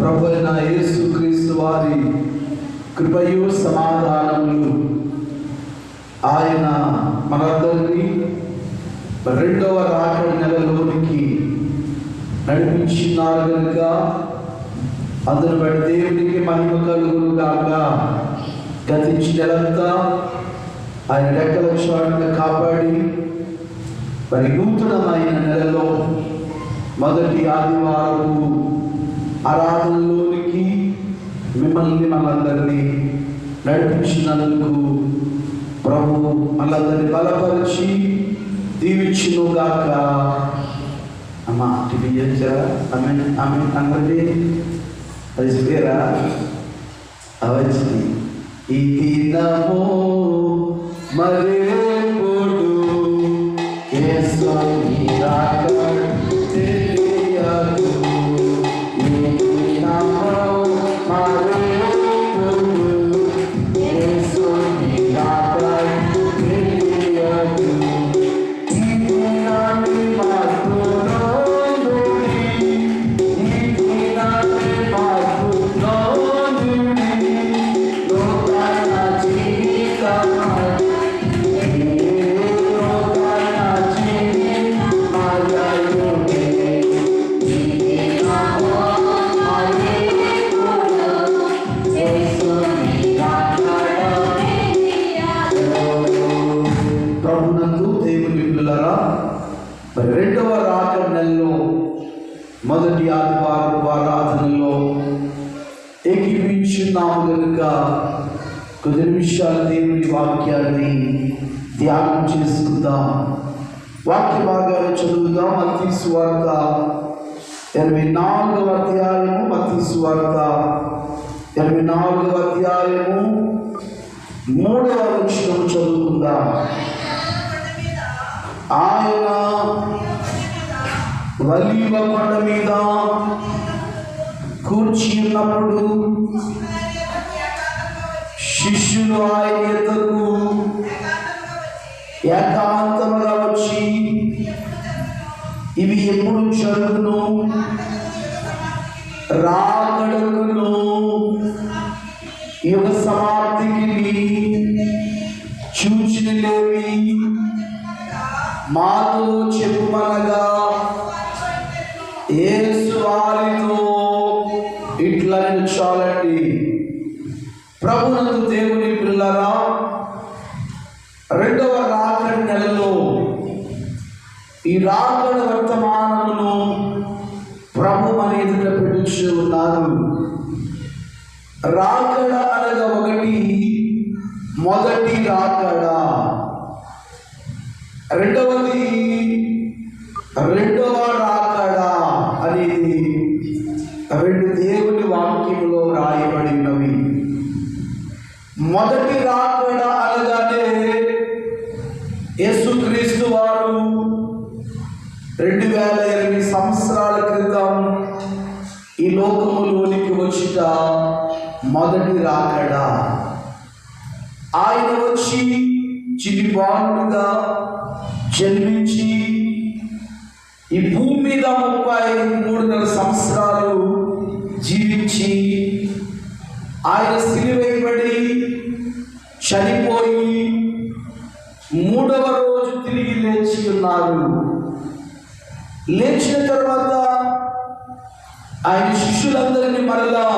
ప్రభువైన యేసుక్రీస్తు వారి కృపయు సమాధానములు ఆయన మనందరినీ రెండవ రాకడ నెలలోనికి నడిపించినారు కనుక అందును బట్టి దేవునికి మహిమ కలుగును గాక. గతించిన నెలంతా ఆయన రెక్కల చాటున కాపాడి మరి నూతనమైన నెలలో మొదటి ఆదివారము ఆరాధనలోనికి మిమ్మల్ని మనందరినీ నడిపించినందుకు ప్రభు మనందరినీ బలపరిచి దీవించును గాక. అమ్మా టీవీ చేశారా? ఆమె ఆమె అందరినీ అది చెప్పారా? అవచ్చి ఈ దినము మరేపుడు యేసుని రాకడ తెలియదు. ఈ దినము మరేపుడు యేసుని రాకడ తెలియదు. ఈ దినాన్ని మార్పులోనుడి, ఈ దినాన్ని మార్పులోనుడి లోకాన జీవితమై రెండవ రాకడ నెలలో మొదటి ఆదివారపు ఆరాధనలో ఏకీభవించున్నాము కనుక కొద్ది నిమిషాలు దేవుని వాక్యాన్ని ధ్యానం చేసుకుందాం. వాక్య భాగాలు చదువుదాం. మత్తయి సువార్త 24వ అధ్యాయము, మత్తయి సువార్త 24వ అధ్యాయము 3వ వచనం చదువుకుందాం. ఆయన ఒలీవ కొండ మీద కూర్చి ఉన్నప్పుడు శిష్యులు ఆయన ఎద్దకు ఏకాంతముగా వచ్చి, ఇవి ఎప్పుడు జరుగును? రాకడకును యుగ సమాప్తికి సూచనలేవి మాతో చెప్పుమనగా యేసు వారితో ఇట్లా చాలండి. ప్రభునందు దేవుని పిల్లరా, రెండవ రాకడ నెలలో ఈ రాకడ వర్తమానమును ప్రభు మన ఎదుట పెట్టుచూ ఉన్నారు. రాకడ అనగా ఒకటి మొదటి రాకడ, రెండవది రెండవ రాకడ అనేది రెండు దేవుని వాక్యములో రాయబడినవి. మొదటి రాకడ అనగానే యేసుక్రీస్తు వారు 2020 సంవత్సరాల క్రితం ఈ లోకములోనికి వచ్చుట మొదటి రాకడ. ఆయన వచ్చి చిటిబాలుగా జన్మించి ఈ భూమి మీద 33 సంవత్సరాలు జీవించి ఆయన సిలువేయబడి చనిపోయి 3వ రోజు తిరిగి లేచి ఉన్నారు. లేచిన తర్వాత ఆయన శిష్యులందరినీ మరలా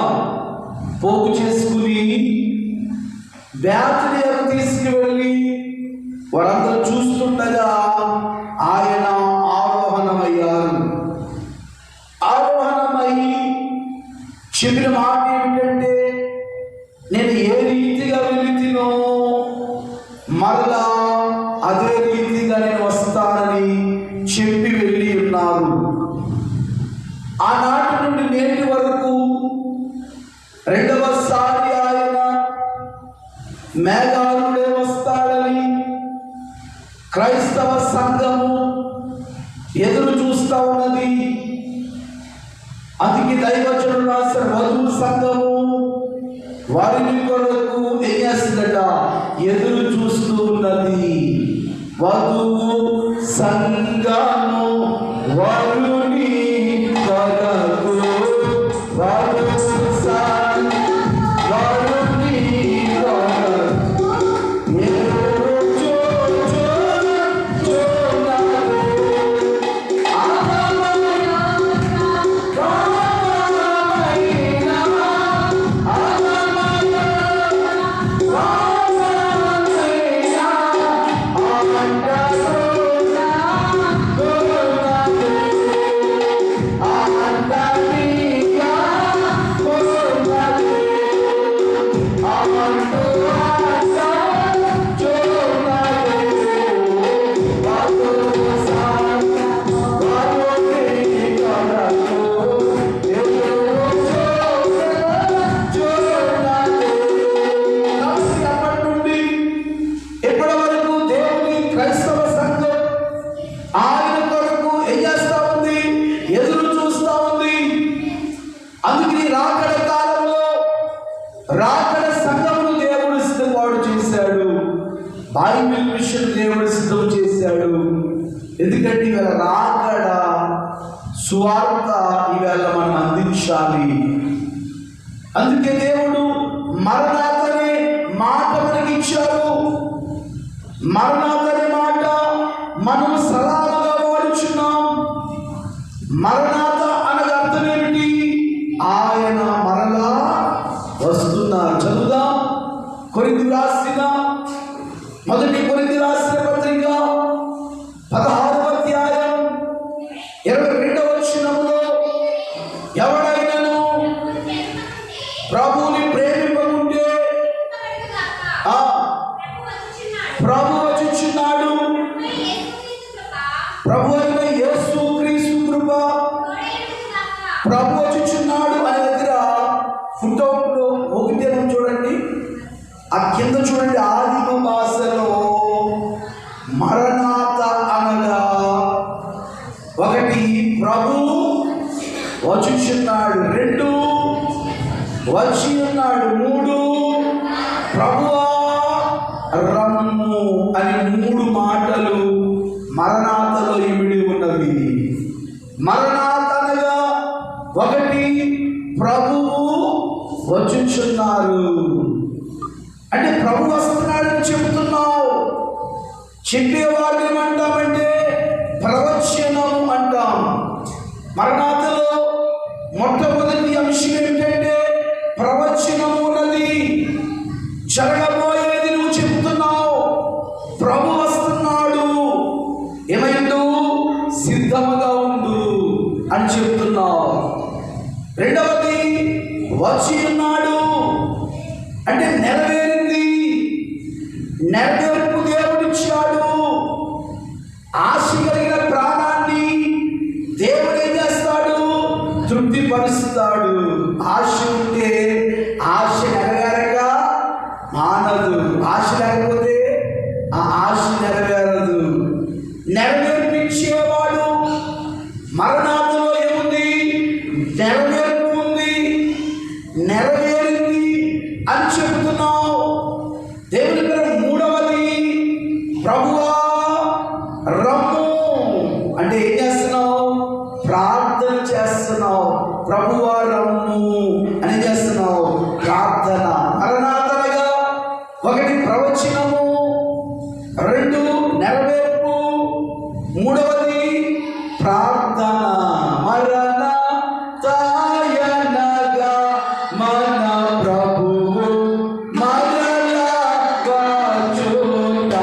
పోగు చేసుకుని బేతనియకు తీసుకువెళ్ళి వారందరూ చూస్తుండగా ఆయన ఆరోహణమయ్యారు. ఆరోహణమై చెప్పిన మాట ఏమిటంటే, నేను ఏ రీతిగా వెళుతునో మరలా అదే రీతిగా నేను వస్తానని చెప్పి వెళ్ళి ఉన్నారు. ఆనాటి నుండి నేటి వరకు రెండవసారి ఆయన మేఘాలుడే వస్తాడని క్రైస్తవ సంఘము ఎదురు చూస్తా ఉన్నది. అందుకే దైవజనుడు రాసిన వధువు సంఘము వారిని కొరకు ఏం చేస్తుందట? ఎదురు చూస్తూ ఉన్నది. వధువు సంఘము వరుని కొరకు వధువు బైబిల్ మిషన్ దేవుడు సిద్ధం చేశాడు. ఎందుకంటే ఇవాళ రాకడ సువార్త ఇవాళ మనం అందించాలి. అందుకే దేవుడు మరణాత అనే మాట మనకి ఇచ్చారు. మరణాత అనే మాట మనం సలాలుగా వాడుచున్నాం. మరణాత అనగా అర్థం ఏమిటి? ఆయన మరలా వస్తున్నారు. చదువుదాం. కొరింథీయులకు రాసిన మొదటి కొరింథీయులకు రాసిన పత్రిక 16వ అధ్యాయం 22వ వచనములో, ఎవడైనాను ప్రభువుని ప్రేమింపకుంటే ప్రభు వచ్చుచున్నాడు, ప్రభు అయిన యేసు క్రీస్తు కృప ప్రభు వచ్చుచున్నాడు అనే దగ్గర ఫుట్అవుట్ లో ఒకటే చూడండి. ఆ కింద చూడండి, ఆదిమ భాషలో మరణాత అనగా ఒకటి ప్రభు వచ్చుచున్నాడు, 2 వచ్చి ఉన్నాడు, 3 ప్రభువా రమ్ము అని 3 మాటలు మరణాతలో ఇమిడి ఉన్నవి. మరణాత అనగా ఒకటి ప్రభువు వచ్చుచున్నారు అంటే ప్రభు వస్తున్నాడని చెబుతున్నావు. చెప్పేవాడు ఏమంటామంటే ప్రవచనం అంటాం. మరణాతలో మొట్టమొదటి అంశం ఏమిటంటే ప్రవచనం ఉన్నది. జరగబోయేది నువ్వు చెబుతున్నావు. ప్రభు వస్తున్నాడు, ఏమైందో సిద్ధముగా ఉండు అని చెప్తున్నావు. రెండవది వచ్చి ఉన్నాడు అంటే నెరవేరింది. నెరవేర్పు దేవుడిచ్చాడు. ఆశ కలిగిన ప్రాణాన్ని దేవుడు ఏం చేస్తాడు? తృప్తిపరుస్తాడు. ఆశ ఉంటే ఆశ నెరవేరక మానదు. ఆశ లేకపోతే ఆ ఆశ నెరవేరదు. నెరవేర్పించేవాడు మరణాతలో ఏముంది? నెరవేర్పు ఉంది. నెరవేరింది అని చెబుతున్నావు. దేవుని పేరు. మూడవది ప్రభువా రమ్ము అంటే ఏం చేస్తున్నావు? ప్రార్థన చేస్తున్నావు. ప్రభువా రమ్ము అని చేస్తున్నావు ప్రార్థన. మరణాతనగా ఒకటి ప్రవచనము, 2 నెరవేర్పు, 3వది ప్రార్థన. మరణాతయనగా మన ప్రభువు మరలా వచ్చుట.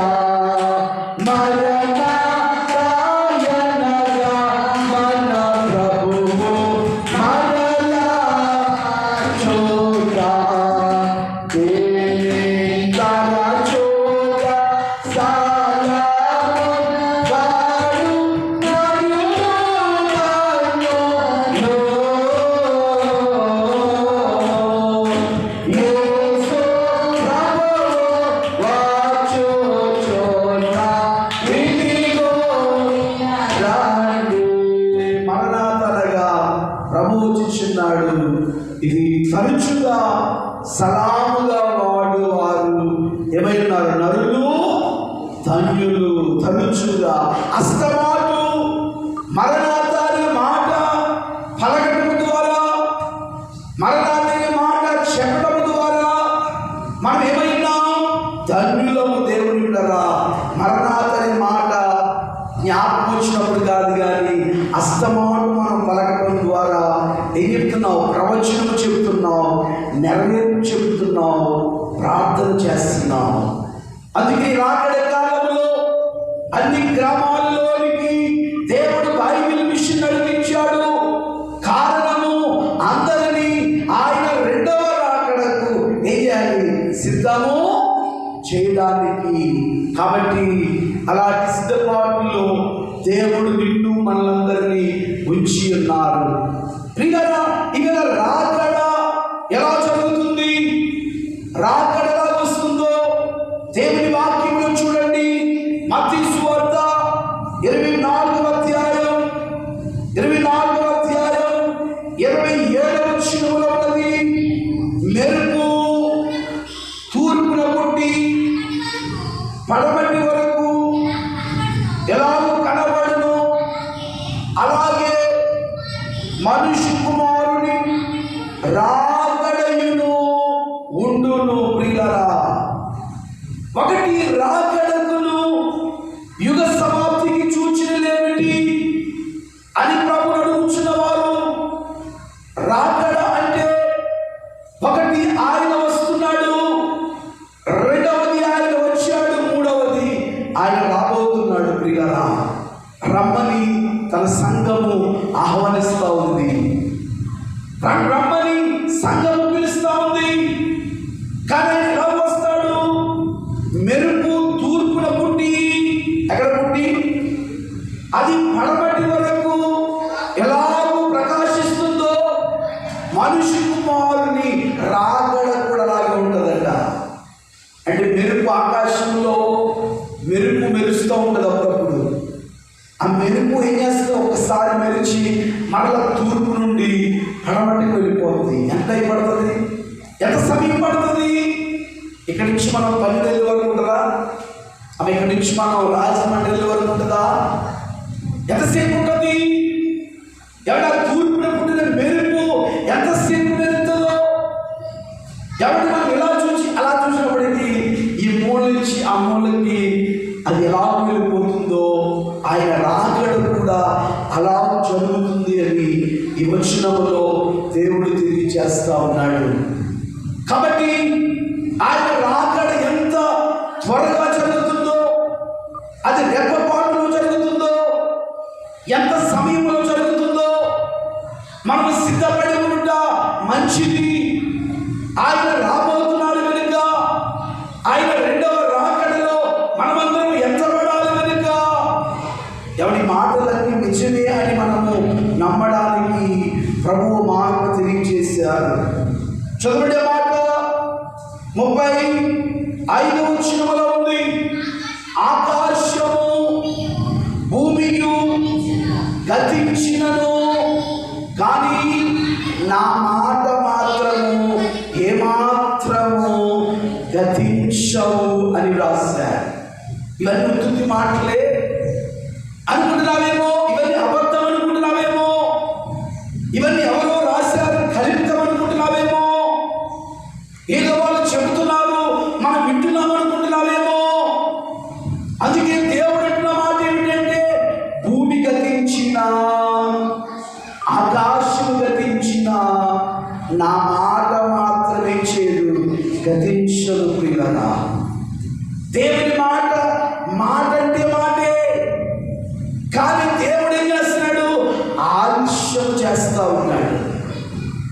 మరణాతయనగా మన ప్రభువు మరలా వచ్చుట. తరచుగా సలాము వాడు యేసు ప్రభువు వచ్చుచున్న ఇదిగో రండి. మరణాతనగా ప్రభు వచ్చుచున్నాడు. ఇది తరచుగా సలాముగా వాడువారు ఏమైనారు? నరులు ధన్యులు. తరచుగా అస్తమాటు మరణాత అనే మాట పలకటం ద్వారా, మరణాత అనే మాట చెప్పడం ద్వారా మనం ఏమైనాం? ధన్యులము. దేవుని బిడ్డలారా, మరణాత అనే మాట జ్ఞాపకం వచ్చినప్పుడు కాదు కానీ అస్తమాటు మనం పలకటం ద్వారా ఏం చెప్తున్నావు? ప్రవచనం చెబుతున్నావు, నెరవేర్పు చెబుతున్నావు, ప్రార్థన చేస్తున్నావు. అందుకే రాకడ కాలంలో అన్ని గ్రామాలలోనికి దేవుడు బైబిల్ మిషన్ నడిపించాడు. కారణము అందరినీ ఆయన 2వ రాకడకు వేయాలి, సిద్ధము చేయడానికి. కాబట్టి అలాంటి సిద్ధపాటులో దేవుడు నిన్ను మనందరినీ ఉంచి ఉన్నారు. ప్రియులారా, ఇవాళ రాకడ ఎలా జరుగుతుంది? రాకడ ఎలా వస్తుందో దేవుని వాక్యంలో చూడండి. మత్తయి సువార్త 24వ అధ్యాయం 27వ వచనంలో ఉన్నది. మెరుపు తూర్పున పుట్టి పడమటి రాకడయును ఉండును. ప్రియులారా, ఒకటి రాకడకును యుగ సమాప్తికి సూచనలేమిటి అని ప్రభువు అడుగుచున్న వారు, రాకడ అంటే ఒకటి ఆయన వస్తున్నాడు, రెండవది ఆయన వచ్చాడు, మూడవది ఆయన రాబోతున్నాడు. ప్రియులారా, రమ్మని తన సంఘము ఆహ్వానిస్తూ ఉంది, రమ్మని సంఘము పిలుస్తూ ఉంది. కానీ ఆయన ఎలా వస్తాడు? మెరుపు తూర్పున పుట్టి, ఎక్కడ పుట్టి? అది పడమటి వరకు ఎలాగూ ప్రకాశిస్తుందో మనిషి కుమారుని రాకడ కూడా అలాగే ఉంటుందట. అంటే మెరుపు ఆకాశంలో మెరుపు మెరుస్తూ ఉంటుంది అప్పుడప్పుడు. ఆ మెరుపు ఏం చేస్తుందో ఒకసారి మెరిచి మరలా తూర్పు నుండి పడమటికి వెళ్ళిపోతుంది. ఎంత పడుతుంది? ఎంత సమయం పడుతుంది? ఇక్కడి నుంచి మనం పల్లెటూరు వరకు ఉంటుందా? అవి ఇక్కడి నుంచి మనం రాజమండ్రి వరకు ఉంటుందా? ఎంతసేపు ఉంటుంది? ఎవడ తూర్పున పుట్టిన మెరుపు ఎంతసేపు మెరుతుందో, ఎవరిని మనం ఎలా చూసి అలా చూసినప్పటికీ ఈ మూల నుంచి ఆ మూలకి అది ఎలా వెళ్ళిపోతుందో ఆయన రాకడ కూడా అలా జరుగుతుంది అని ఈ వచనములో దేవుడు తెలియజేస్తా ఉన్నాడు. కాబట్టి ఆయన రాకడ ఎంత త్వరగా జరుగుతుందో, అది రెప్పపాటులో జరుగుతుందో, ఎంత సమయంలో జరుగుతుందో మనం సిద్ధపడి ఉంట మంచిది. ఆయన రాబోతున్నాడు కనుక, ఆయన రెండవ రాకడలో మనమందరం ఎంతబడాలి కనుక, ఎవరి మాటలన్నీ నిజమే అని మనము నమ్మడానికి ప్రభువు మాట తెలియజేశారు. చదువుడే మాట 35వ వచనములో ఉంది, ఆకాశము భూమియు గతించినను కానీ నా మాట మాత్రము ఏమాత్రము గతించవు అని రాశారు. ఇవన్నీ ఉత్తుత్తి మాటలే అనుకుంటున్నావేమో, ఇవన్నీ అబద్ధం అనుకుంటున్నావేమో, ఇవన్నీ ఎవరో రాశారు కల్పితం అనుకుంటున్నావేమో, ఏదో వాళ్ళు చెబుతున్నారు మనం వింటున్నాం అనుకుంటున్నావేమో. అందుకే దేవుడు అంటున్న మాట ఏమిటంటే, భూమి గతించిన, ఆకాశం గతించిన, నా మాట మాత్రమే చేదు గతించదు. ప్రియులారా, దేవుని మాట, మాట అంటే మాటే. కానీ దేవుడు ఏం చేస్తున్నాడు? ఆలస్యం చేస్తా ఉన్నాడు.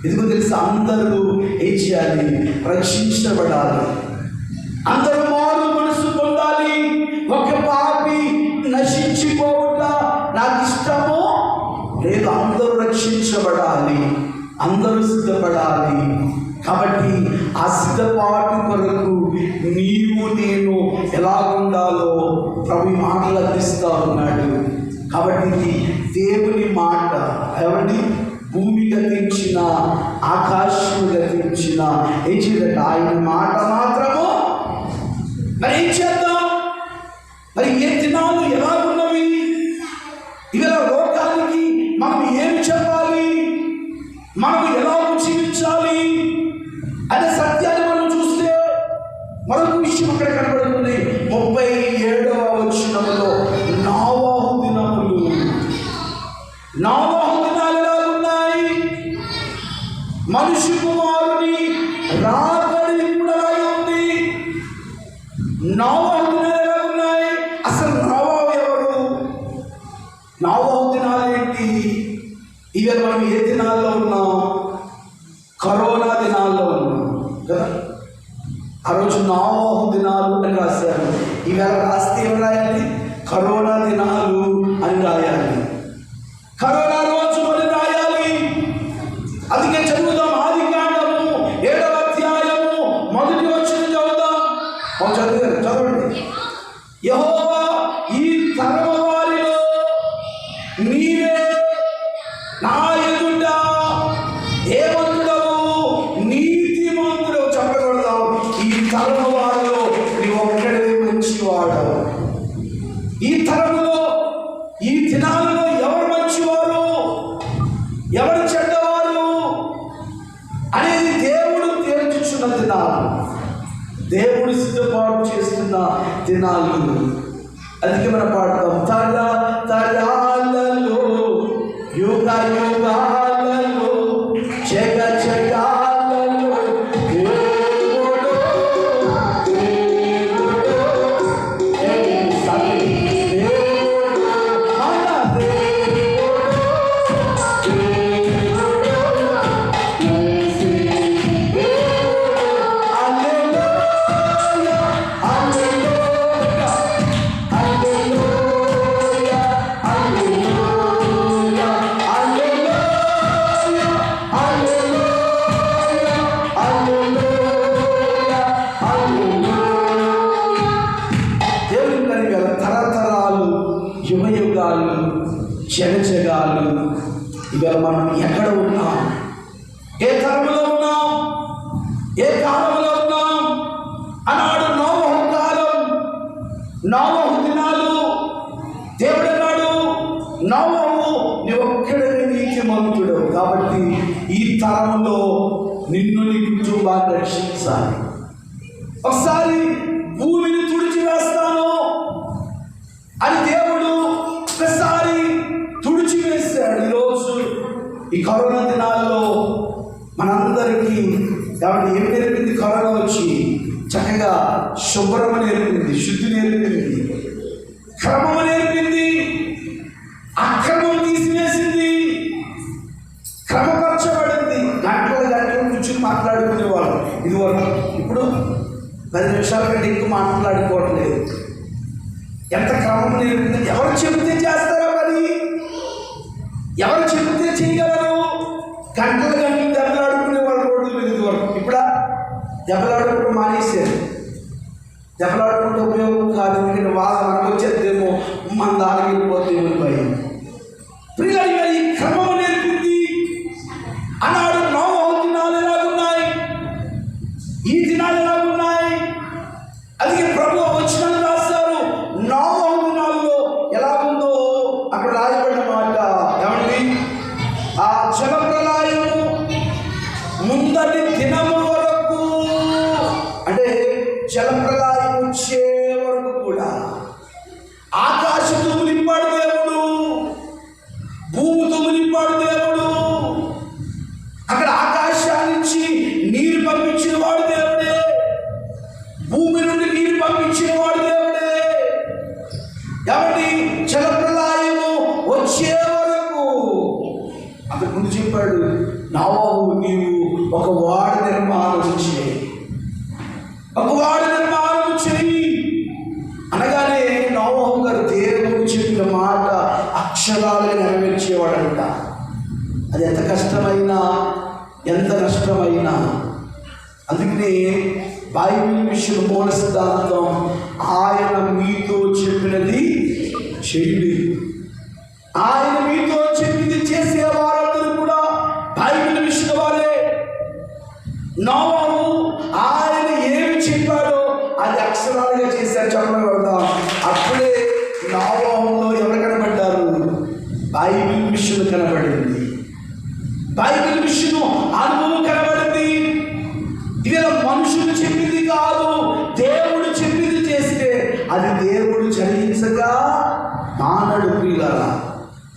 ఎందుకు తెలుసు? అందరూ ఏం చేయాలి? రక్షించబడాలి, అందరూ మారు మనసు పొందాలి. ఒక పాపి నశించిపోవుట నాకు ఇష్టము లేదు. అందరూ రక్షించబడాలి, అందరూ సిద్ధపడాలి. కాబట్టి ఆ సిద్ధపాటు కొరకు నీవు నేను ఎలా ఉండాలో ప్రభు మాటలు అందిస్తూ ఉన్నాడు. కాబట్టి దేవుని మాట, ఎవరి భూమి గతించిన, ఆకాశం గతించిన, ఏం చేయాలంటే ఆయన మాట మాత్రము. మరి ఏం చేద్దాం? మరి ఏ దినాలు ఎలాగున్నవి? ఇలా లోకానికి మనం ఏమి చెప్పాలి, మనం ఎలా జీవించాలి అనే సత్యాన్ని మనం చూస్తే మరొక విషయం అక్కడ కనబడుతుంది. 37వ వచనంలో నోవహు దినములు, నోవహు దినాలు ఎలా ఉన్నాయి? మనిషి కుమారుని రాకడ కూడా ఉంది. నోవహు దినాలు ఎలా ఉన్నాయి? అసలు నోవహు ఎవరు? నోవహు దినాలు ఏంటి? ఇవి మనం ఏ దినాల్లో ఉన్నాం? కరోనా దినాల్లో ఉన్నాం కదా. ఆ రోజు నోవహు దినాలు అని రాశారు. ఈవేళ రాస్తే ఏం రాయాలి? కరోనా దినాలు అని రాయాలి. కరోనా రోజు అని రాయాలి. అందుకే చదువుదాం. ఆదికాండము 7వ అధ్యాయము 1వ వచనం చదువుదాం. చదవండి. యెహోవా ఈ తరము వారిలో నీవే నా ఎదుట ఏమంతుడవు, నీతిమంతుడవు. చెప్పకూడదాం. ఈ తరము వారిలో నీ ఒక్కడే మంచివాడవు. ఈ తరములో, ఈ దినాలలో ఎవరు మంచివారు, ఎవరు చెడ్డవారు దేవుడు సిద్ధపాటు చేస్తున్న దినాలు. అందుకే మనం పాడతాం, తరాలలో యుగ యుగాలలో జగ జగాలలో జగజగాలు. ఇవాళ మనం ఎక్కడ ఉన్నాం, ఏ తరంలో ఉన్నాం, ఏ కాలంలో ఉన్నాం? అన్నాడు నోవహు కాలం, నోవహు దినాలు. దేవుడు అన్నాడు, నోవహు నీవు ఒక్కడిని నీతిమంతుడు కాబట్టి ఈ తరంలో నిన్ను నీ కుటుంబాన్ని రక్షించాలి. ఒకసారి భూమిని తుడిచివేస్తాను అని దేవుడు ఒకసారి తుడిచివేశాడు. ఈరోజు ఈ కరోనా దినాల్లో మనందరికీ కాబట్టి ఏం నేర్పింది? కరోనా వచ్చి చక్కగా శుభ్రమ నేర్పింది, శుద్ధి నేర్పింది, క్రమము నేర్పింది, అక్రమం తీసివేసింది, క్రమపరచబడింది. గంటలు గంటలు కూర్చుని మాట్లాడుకునేవాళ్ళు ఇదివరకు. ఇప్పుడు 10 నిమిషాల కంటే ఎక్కువ మాట్లాడుకోవట్లేదు. ఎంత క్రమం నేర్పింది. ఎవరు చెబితే చేస్తారా? మరి ఎవరు చెబితే చేయగలరు? గంటలు గంటలు దెబ్బలాడుకునే వాళ్ళు రోడ్ల మీద ఇదివరకు. ఇప్పుడు దెబ్బలాడుకుంటూ మానేశారు. దెబ్బలాడుకుంటే ఉపయోగం కాదు, ఎందుకంటే వాళ్ళ మనకు వచ్చేదేమో మన దానికి వెళ్ళిపోతేమో భయం. ప్రియులారా, ఈ క్రమము నేర్పింది అన్నాడు. నోవహు దినాలు ఎలాగున్నాయి, ఈ దినాలు ఎలాగున్నాయి? అందుకే ప్రభువు వచనాలు రాశారు. నోవహు దినాల్లో ఎలాగుందో అక్కడ రాయబడిన మాట ఏమండి? ఆ జలప్రళయము ముందటి దినము వరకు, అంటే జలప్రళయం వచ్చే వరకు కూడా ఆకాశం నింపాడు దేవుడు, భూమితో నింపాడు దేవుడు. అక్కడ ఆకాశాన్నించి నీరు పంపించిన వాడు దేవుడే, భూమి నుండి నీరు పంపించిన వాడు దేవుడే. కాబట్టి జలప్రళయము వచ్చే వరకు అక్కడ ముందు చెప్పాడు, నోవహు నీవు ఒక వాడ నిర్మాణం చేయి, ఒక వాడ నిర్మాణం చేయి అనగానే నోవహు గారు దేవుడు చెప్పిన మాట అక్షరాలుగా నెరవేర్చేవాడంట. అది ఎంత కష్టమైనా, ఎంత నష్టమైనా. అందుకనే బైబిల్ విషయం మూల సిద్ధాంతం, ఆయన మీతో చెప్పినది చేయండి. ఆయన మీతో చెప్పింది చేసే వారందరూ కూడా బైబిల్ విషయం వారే. నోవహు ఆయన ఏమి చెప్పాడో అది అక్షరాలుగా చేశారు. చెప్పడం అప్పుడే నోవహులో ఎవరు కనబడ్డారు? బైబిల్ విషయం కనబడింది, బైబిల్ విషయం అనుభవం కనబడింది. ఇవాళ మనుషులు చెప్పింది కాదు, దేవుడు చెప్పింది చేస్తే అది దేవుడు జరిగించగా మానడు. ప్రియులారా,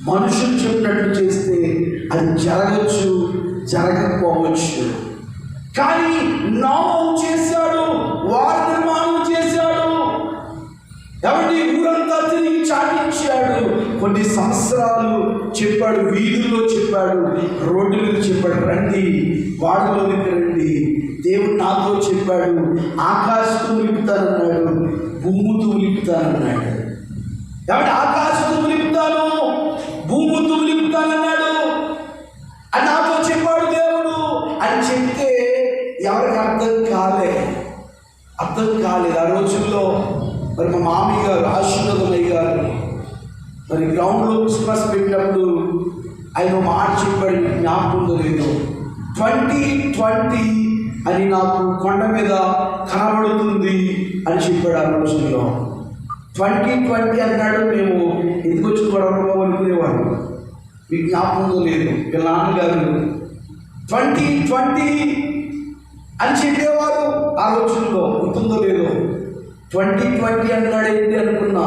మనుషులు చెప్పినట్టు చేస్తే అది జరగచ్చు, జరగకపోవచ్చు. కానీ నోవహు చేశాడు, వారి నిర్మాణం చేశాడు. ఎవరి ఊరంతా తిరిగి చాటించాడు. కొన్ని సంవత్సరాలు చెప్పాడు, వీధుల్లో చెప్పాడు, రోడ్డు మీద చెప్పాడు, రండి వాడిలోనికి రండి. దేవుడు నాతో చెప్పాడు, ఆకాశంతో నింపుతానన్నాడు, భూమితో నింపుతానన్నాడు. ఎవరి ఆకాశంతో నింపుతాను, భూమితో నింపుతానన్నాడు అని నాతో చెప్పాడు దేవుడు అని చెప్తే ఎవరికి అర్థం కాలేదు. ఆ రోజుల్లో మరి మా మామయ్య గారు, ఆశీర్వాదమయ్య గారు మరి గ్రౌండ్లో క్రిస్మస్ పెట్టినప్పుడు ఆయన మాట చెప్పాడు, జ్ఞాపకం లేదు. 2020 అని నాకు కొండ మీద కనబడుతుంది అని చెప్పాడు. ఆ రోజుల్లో 2020 అన్నాడు. మేము ఎందుకు వచ్చి గొడవ అనుకునేవాడు. మీకు జ్ఞాపకం లేదు. వీళ్ళ నాన్నగారు 2020 అని చెప్పేవారు ఆ రోజుల్లో. గుర్తుందో లేదో 2020 అన్నాడు ఏంటి అనుకున్నా,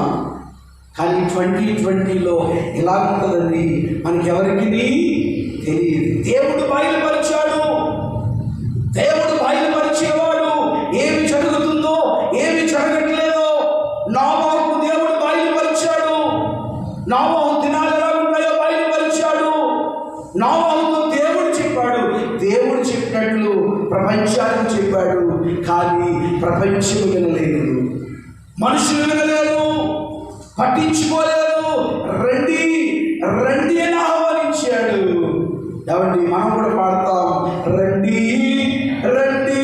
కానీ 2020లో ఎలా ఉంటుందండి మనకెవరికి తెలియదు. దేవుడు బయలుపరిచాడు. దేవుడు బయలుపరిచేవాడు. ఏమి జరుగుతుందో ఏమి జరగట్లేదో నోవాహుకు దేవుడు బయలుపరిచాడు. నోవాహు దినాలు ఎలా ఉంటాయో బయలుపరిచాడు. నోవాహుతో దేవుడు చెప్పాడు. దేవుడు చెప్పినట్లు ప్రపంచానికి చెప్పాడు. కానీ ప్రపంచం వినలేదు, మనుషులు వినలేదు, పట్టించుకోలేదు. రండి రండి అని ఆహ్వానించాడు. ఏమండి మనం కూడా పాడతాం, రండి రండి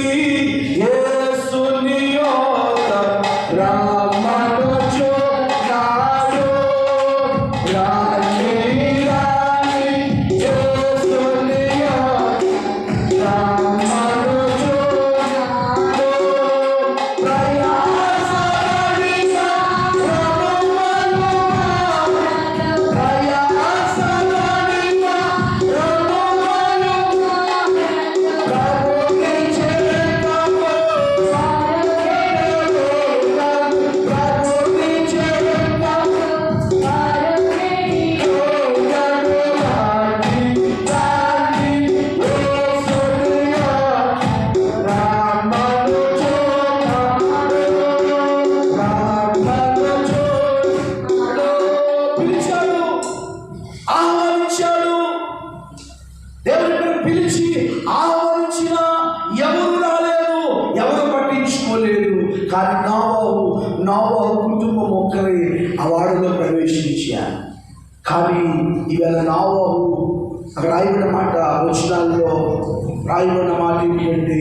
యేసుని యోత రామనుచు నాడు, రాణి రాణి యేసుని యోత రామనుచు నాడు, ప్రయాసపడిన ప్రభువను ప్రయాసపడిన ప్రభువను ప్రభుని చేతము ప్రభుని చేతము పిలిచాడు, ఆహ్వానించాడు. దేవుని పిలిచి ఆహ్వానించిన ఎవరు రాలేదు, ఎవరు పట్టించుకోలేదు. కానీ నోవాహు కుటుంబం ఒక్కరే ఆ వాడలో ప్రవేశించారు. కానీ ఇవాళ నోవాహు అక్కడ రాయబడిన మాట, వచనాల్లో రాయబడిన మాట ఏంటంటే,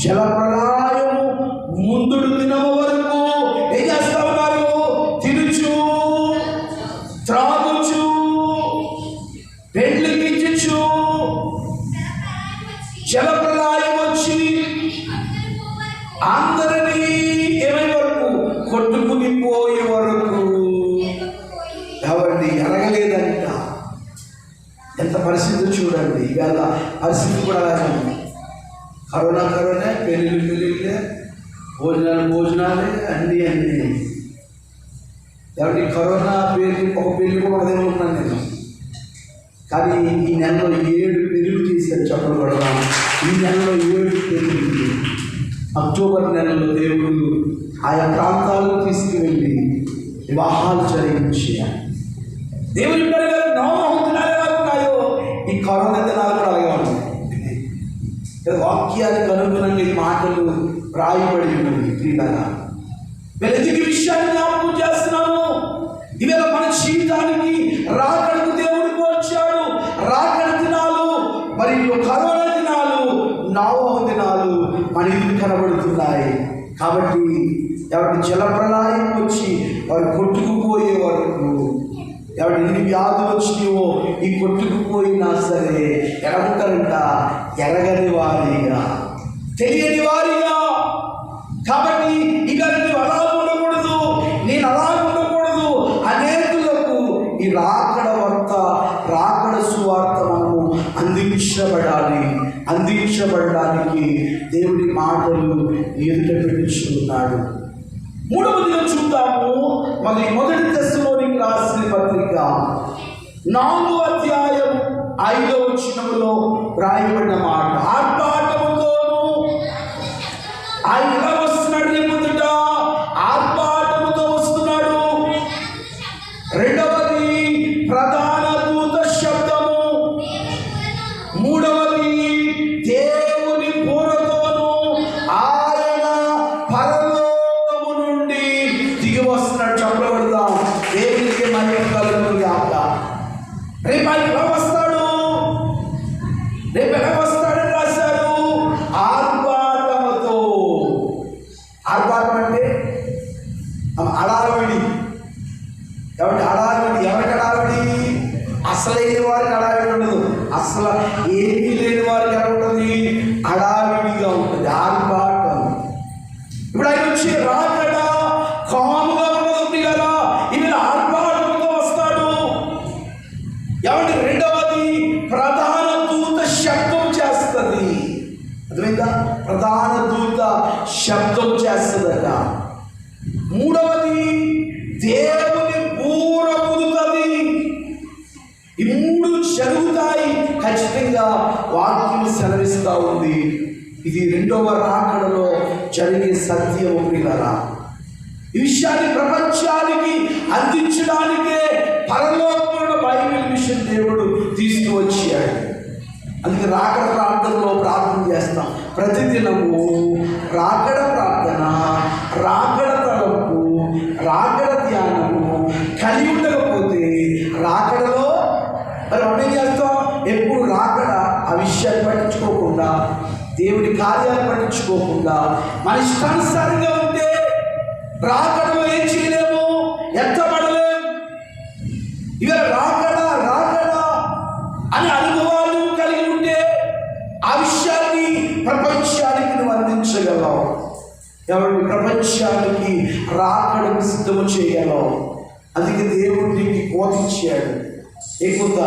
జలప్రళయము ముందుడు దినము వరకు ఏం చేస్తా ఉన్నారు? తినుచు త్రాగుచు పెండ్లికించు జలప్రళయం వచ్చి అందరినీ ఏమై వరకు కొట్టుకుని పోయే వరకు ఎవరిని ఎరగలేదంట. ఎంత పరిస్థితి చూడండి. ఇవాళ పరిస్థితి కూడా అలాగే ఉంది. కరోనా పెళ్ళిళ్ళే, భోజనాలే అన్నీ. ఎవరి కరోనా పెళ్ళి ఒక పెళ్ళి కూడా ఒకదే ఉన్నాను నేను. కానీ ఈ నెలలో 7 పెళ్ళిళ్ళు చేశారు. చెప్పలు పడదాం. ఈ నెలలో 7 పెళ్ళిళ్ళు. అక్టోబర్ నెలలో దేవుడు ఆయా ప్రాంతాలకు తీసుకువెళ్ళి వివాహాలు జరిగించారు. దేవుని గారు నోవాహు దినాలు ఎలా ఉన్నాయో ఈ కరోనా దినాలు కూడా అలాగే ఉన్నాయి. వాక్యానికి అనుగుణంగా ఈ మాటలు రాయబడి ఉన్నవి. ప్రియులారా, వెలుగు విషయాన్ని జ్ఞాపకం చేస్తున్నాను. ఇవాళ మన జీవితానికి రాకడకు దేవుడికి వచ్చాడు. రాకడ దినాలు మరియు కరోనా దినాలు, నోవాహు దినాలు మన ఎదురు కనబడుతున్నాయి. కాబట్టి ఎవరికి జలప్రళయం వచ్చి వారు కొట్టుకుపోయే వరకు, ఎవరి ఎన్ని వ్యాధులు వచ్చినాయో ఈ కొట్టుకుపోయినా సరే ఎలా ఉంటారంట? ఎరగని వారిగా, తెలియని వారిగా. కాబట్టి ఇక నువ్వు అలా ఉండకూడదు, నేను అలా ఉండకూడదు. అనేకులకు ఈ రాకడ సువార్త మనము అందించబడడానికి దేవుడి మాటలు ఎదుట పెట్టుచున్నాడు. మూడవదిగా చూద్దాము. మొదటి దశలోనికి రాసిన పత్రిక 4వ అధ్యాయం 5వ వచనములో రాయబడిన మాట, ఆర్భాటముతోను ఆయన ఎలా వస్తున్నాడు? రేపుట ఆర్భాటముతో వస్తున్నాడు. రెండవది ప్రధాన దూత శబ్దము. మూడవది దేవుని బూరతోను ఆయన పరలోకము నుండి దిగి వస్తున్నాడు. చెప్పబడదాం. దేవునికి మహిమ కలుగును గాక. రేపు ఆయన ఎలా వస్తాడు? రేపు ఎలా వస్తాడని రాశాడు? ఆర్భాటముతో. ఆర్భాటం అంటే అడావిడి. కాబట్టి అడావిడి ఎవరికి అడావిడి? అసలైన వారికి అడావిడి ఉండదు. అసలు ఏమీ లేని వారికి ఎలా ఉంటుంది? అడావిడిగా ఉంటుంది, ఆర్భాటం. ఇప్పుడు ఆయన వచ్చి రాకడ కాముగా ఉండదు కదా, ఇది ఆర్భాటంతో వస్తాడు. ఏమంటే రెండవది ప్రధాన దూత శబ్దం చేస్తుంది. అర్థమైందా? ప్రధాన దూత శబ్దం చేస్తుందట. మూడవది దేవుని బూర ఊదుతుంది. ఈ మూడు జరుగుతాయి ఖచ్చితంగా, వాక్యం సెలవిస్తూ ఉంది. ఇది రెండవ రాకడలో జరిగే సత్యం. ప్రియులారా, ఈ విషయాన్ని ప్రపంచానికి అందించడానికే పరలోకంలో బైబిల్ మిషన్ దేవుడు తీసుకువచ్చాడు. అందుకే రాకడ ప్రార్థనలో ప్రార్థన చేస్తాం ప్రతిదినము. రాకడ ప్రార్థన, రాకడ తలంపు, రాకడ ధ్యానము కలిగి ఉండకపోతే రాకడలో మరి ఏం చేస్తాం? ఎప్పుడు రాకడ ఆ విషయాన్ని పట్టించుకోకుండా, దేవుడి కార్యాలు పట్టించుకోకుండా మన ఇష్టానుసారంగా ఉంటే రాకడలో ఏం చేయలేము, ఎత్తబడలేము. ఇవాళ రాకడ రాకడ అని అనుభవాలు కలిగి ఉంటే ఆ విషయాన్ని ప్రపంచానికి నువ్వు అందించగలవు. ఎవరి ప్రపంచానికి రాకడకు సిద్ధము చేయగలవు. అందుకే దేవుడు నీకు కోత ఇచ్చాడు. ఏ కూత?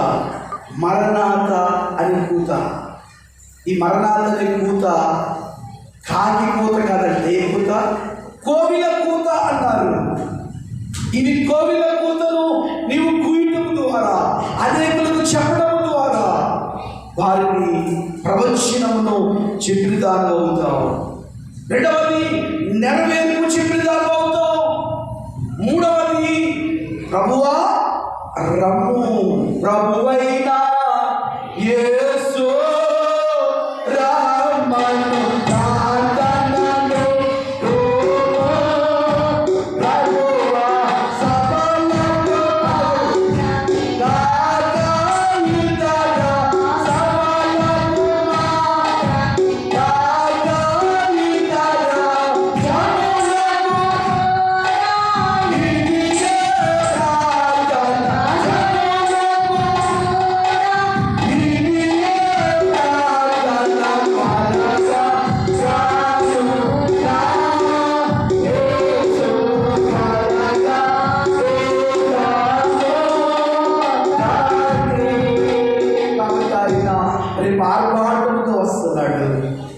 మరణాత అనే కూత. ఈ మరణాత అనే కూత కాకి కూత కాదంటే ఏ కూత? కోవిల కూత అన్నారు. ఇది కోవిల కూతను నీవు కూయటం ద్వారా, అనేకులకు చెప్పడం ద్వారా వారిని ప్రవచనమును చెప్పిదాగా అవుతావు. రెండవది నెరవేర్పు చెప్పిదాగా అవుతావు. మూడవది ప్రభువా రమ్ము, ప్రభువైనా యేసు రమ్మను.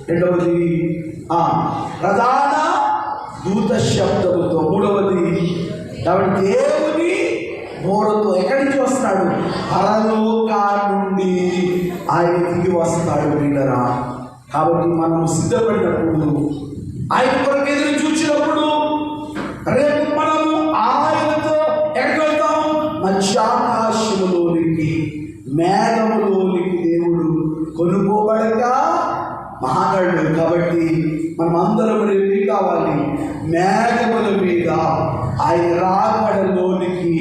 రెండవది ప్రధాన దూత శబ్దముతో. మూడవది కాబట్టి దేవుని బోరతో. ఎక్కడి నుంచి వస్తాడు? పరలోకా నుండి ఆయన దిగి వస్తాడు. వినరా? కాబట్టి మనం సిద్ధపడినప్పుడు, ఆయన కొరకు ఎదురు చూసినప్పుడు, రేపు మనము ఆయనతో ఎక్కడికి వెళ్తాం? మధ్యాకాశములోనికి, మేఘములోనికి దేవుడు కొనుక్కోబడక మహాగణుడు. కాబట్టి మనం అందరం రేపు కావాలి, మేఘముల మీద ఆయన రాకడలోనికి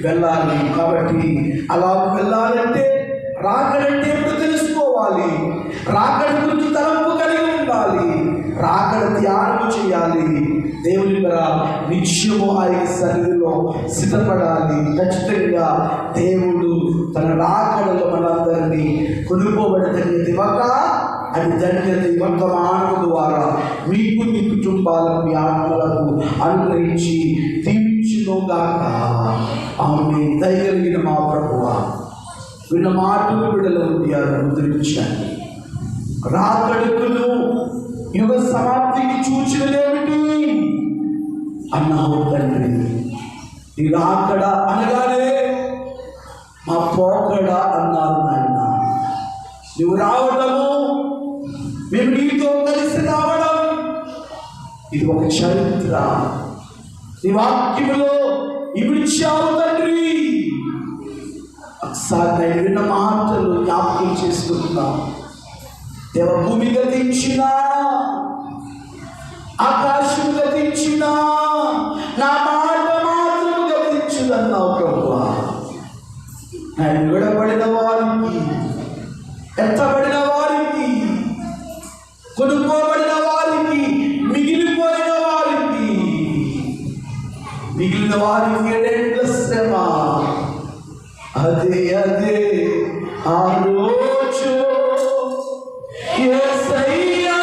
వెళ్ళాలి. కాబట్టి అలా వెళ్ళాలంటే రాకడంటే ఎప్పుడు తెలుసుకోవాలి, రాకడ గురించి తలంపు కలిగి ఉండాలి, రాకడ ధ్యానం చేయాలి. దేవుని నిత్యము ఆయన సన్నిధిలో సిద్ధపడాలి. ఖచ్చితంగా దేవుడు తన రాకడలో మనందరినీ కొనుక్కోబడతాన్ని ఇవ్వక అది ధన్యత వర్తమానం ద్వారా మీకు మీ కుటుంబాలకు, మీ ఆత్మలకు అనుగ్రహించి దీవించుగాక. ఆమె దయగలిగిన మా ప్రభువా, విన్న మాటలు బిడ్డల హృదయాలను ముద్రించండి. రాకడకును యుగ సమాప్తికి సూచనలేమిటి అన్నావు తండ్రి. ఈ రాకడ అనగానే మా పోకడ అన్నారు నాయన. నువ్వు రావడము, మేము నీతో కలిసి రావడం, ఇది ఒక చరిత్ర. నీ వాక్యములో ఇమిడ్చావు తండ్రి. ఒకసారి నేను విన్న మాటలు జ్ఞాపకం చేసుకుంటున్నా. దేవ, భూమి గతించినా, ఆకాశం గతించినా, నా మాట మాత్రం గతించుదన్నావు ప్రభువా. నేను విడబడిన వారికి, ఎత్తబడిన వారికి, కొనుక్కోబడిన వారికి, మిగిలిపోయిన వారికి, మిగిలిన వారికి ఎడెండ్ల శ్రమ. అదే అదే ఆ రోజు యేసయ్యా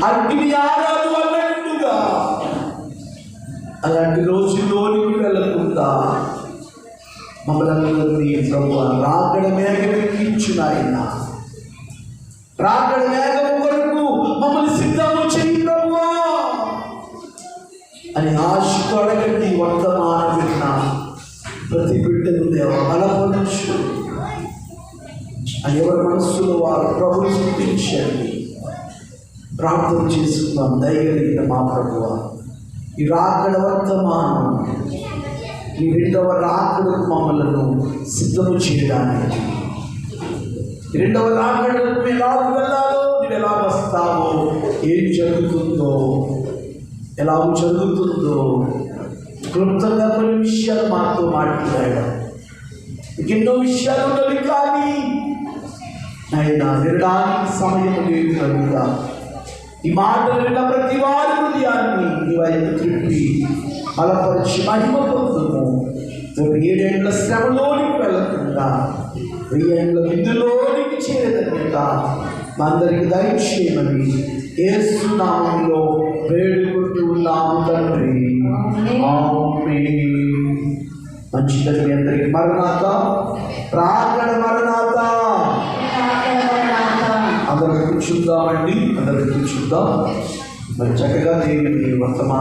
అగ్ని ఆరాదు అన్నట్టుగా అలాంటి రోజుల్లోనికి వెళ్ళకుండా మమ్మల్ని ప్రభు రాకడ మేఘం ఎక్కించును ఆయన. రాకడ మేఘం కొరకు మమ్మల్ని సిద్ధము చేయి ప్రభువా అని ఆశతో అడగండి. వర్తమానం విన్న ప్రతి బిడ్డను దేవ బలపరచు అని ఎవరి మనస్సులో వారు ప్రభుని స్తుతించండి. ప్రార్థన చేసుకుందాం. దయగలిగిన మా ప్రభువా, ఈ రాకడ వర్తమానం ఈ రెండవ రాకడకు మమ్మలను సిద్ధము చేయడానికి, రెండవ రాకడకు ఎలా వెళ్ళాలో, నువ్వు ఎలా వస్తావో, ఏం జరుగుతుందో, ఎలా జరుగుతుందో క్లుప్తంగా కొన్ని విషయాలు మాతో మాట్లాడాడు. ఎన్నో విషయాలు ఉన్నవి కానీ ఆయన వినడానికి సమయం లేదు కనుక ఈ మాటలు విన్న ప్రతి వారి హృదయాన్ని నీ వైపు త్రిప్పి బలపరిచి మహిమ పొందుము. 7 ఏళ్ల శ్రమలోనికి వెళ్ళకుండా 1000 ఏళ్ల విధులోనికి చేరదన్యత మా అందరికి దయచేయమని యేసు నామములో వేడుకుంటూ ఉన్నాము తండ్రి. ఆమేన్. మంచిదని మీ అందరికి మరణాత, రాకడ మరణాత. అందరూ కూర్చుందామండి, అందరూ కూర్చుందాం. మరి చక్కగా దేవుని వర్తమానం